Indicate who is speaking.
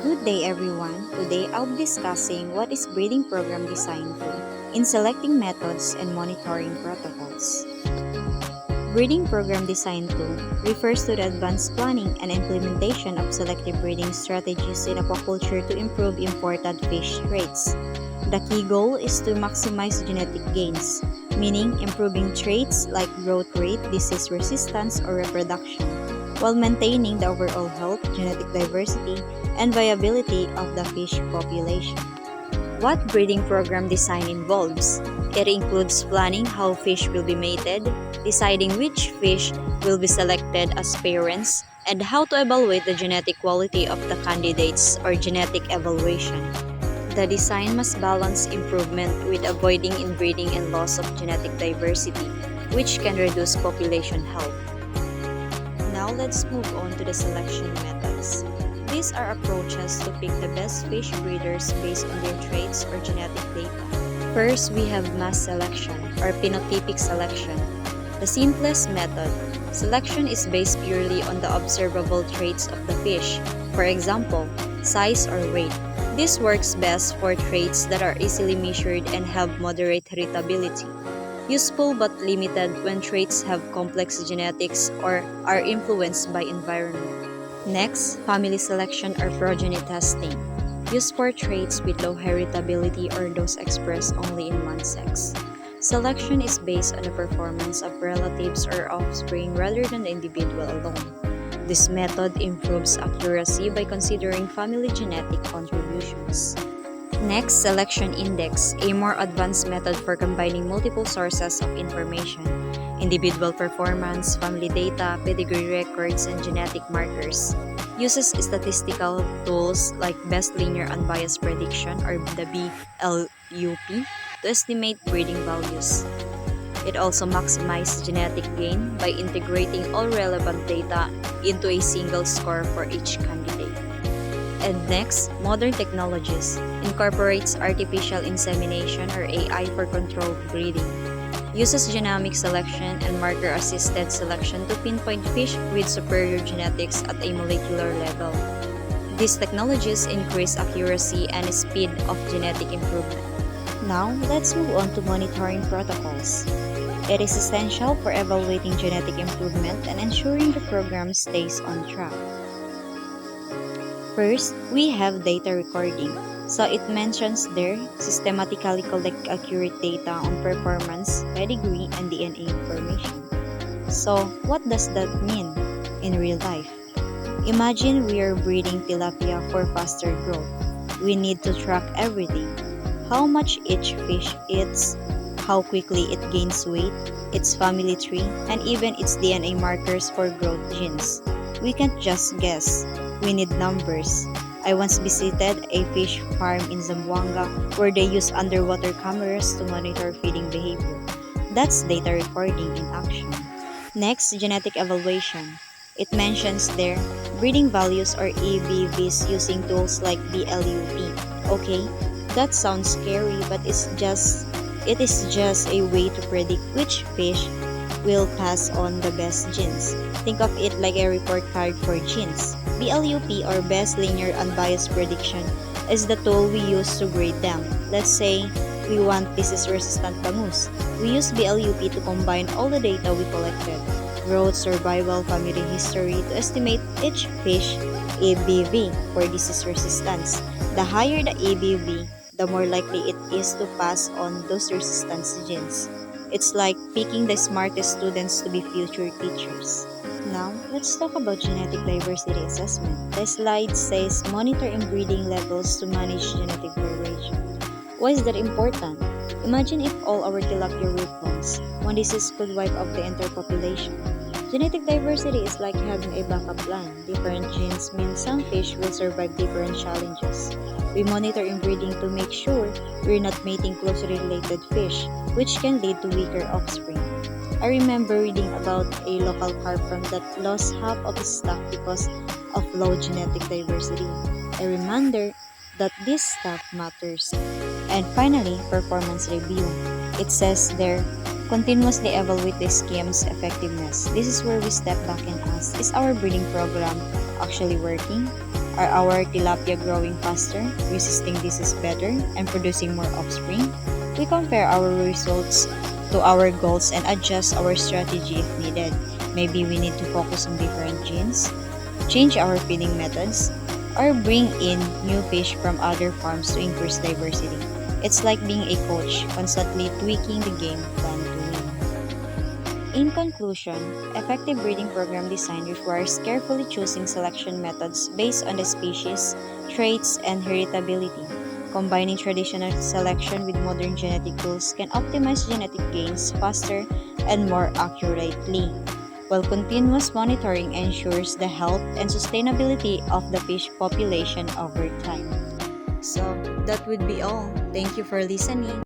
Speaker 1: Good day everyone. Today I'll be discussing what is breeding program design tool in selecting methods and monitoring protocols. Breeding program design tool refers to the advanced planning and implementation of selective breeding strategies in aquaculture to improve imported fish traits. The key goal is to maximize genetic gains, meaning improving traits like growth rate, disease resistance, or reproduction, while maintaining the overall health, genetic diversity, and viability of the fish population. What breeding program design involves? It includes planning how fish will be mated, deciding which fish will be selected as parents, and how to evaluate the genetic quality of the candidates or genetic evaluation. The design must balance improvement with avoiding inbreeding and loss of genetic diversity, which can reduce population health. Now let's move on to the selection methods. These are approaches to pick the best fish breeders based on their traits or genetic data. First, we have mass selection or phenotypic selection. The simplest method. Selection is based purely on the observable traits of the fish, for example, size or weight. This works best for traits that are easily measured and have moderate heritability. Useful but limited when traits have complex genetics or are influenced by environment. Next, family selection or progeny testing. Used for traits with low heritability or those expressed only in one sex. Selection is based on the performance of relatives or offspring rather than the individual alone. This method improves accuracy by considering family genetic contributions. Next, selection index, a more advanced method for combining multiple sources of information, individual performance, family data, pedigree records, and genetic markers. Uses statistical tools like best linear unbiased prediction or the BLUP to estimate breeding values. It also maximizes genetic gain by integrating all relevant data into a single score for each candidate. And next, modern technologies incorporates artificial insemination or AI for controlled breeding. Uses genomic selection and marker-assisted selection to pinpoint fish with superior genetics at a molecular level. These technologies increase accuracy and speed of genetic improvement. Now, let's move on to monitoring protocols. It is essential for evaluating genetic improvement and ensuring the program stays on track. First, we have data recording. So it mentions there systematically collect accurate data on performance, pedigree, and DNA information. So what does that mean in real life? Imagine we are breeding tilapia for faster growth. We need to track everything. How much each fish eats, how quickly it gains weight, its family tree, and even its DNA markers for growth genes. We can't just guess. We need numbers. I once visited a fish farm in Zamboanga where they use underwater cameras to monitor feeding behavior. That's data recording in action. Next, genetic evaluation. It mentions there breeding values or EBVs using tools like BLUP. Okay, that sounds scary, but it is just a way to predict which fish will pass on the best genes. Think of it like a report card for genes. BLUP or Best Linear Unbiased Prediction is the tool we use to grade them. Let's say we want disease-resistant bangus. We use BLUP to combine all the data we collected, growth, survival, family history, to estimate each fish ABV for disease resistance. The higher the ABV, the more likely it is to pass on those resistance genes. It's like picking the smartest students to be future teachers. Now, let's talk about genetic diversity assessment. The slide says monitor inbreeding levels to manage genetic variation. Why is that important? Imagine if all our tilapia were clones. One disease could wipe out the entire population. Genetic diversity is like having a backup plan. Different genes mean some fish will survive different challenges. We monitor inbreeding to make sure we're not mating closely related fish, which can lead to weaker offspring. I remember reading about a local carp farm that lost half of its stock because of low genetic diversity. A reminder that this stuff matters. And finally, performance review. It says there, continuously evaluate the scheme's effectiveness. This is where we step back and ask, is our breeding program actually working? Are our tilapia growing faster, resisting disease better, and producing more offspring? We compare our results to our goals and adjust our strategy if needed. Maybe we need to focus on different genes, change our feeding methods, or bring in new fish from other farms to increase diversity. It's like being a coach, constantly tweaking the game plan to win. In conclusion, effective breeding program design requires carefully choosing selection methods based on the species, traits, and heritability. Combining traditional selection with modern genetic tools can optimize genetic gains faster and more accurately, while continuous monitoring ensures the health and sustainability of the fish population over time. So, that would be all. Thank you for listening.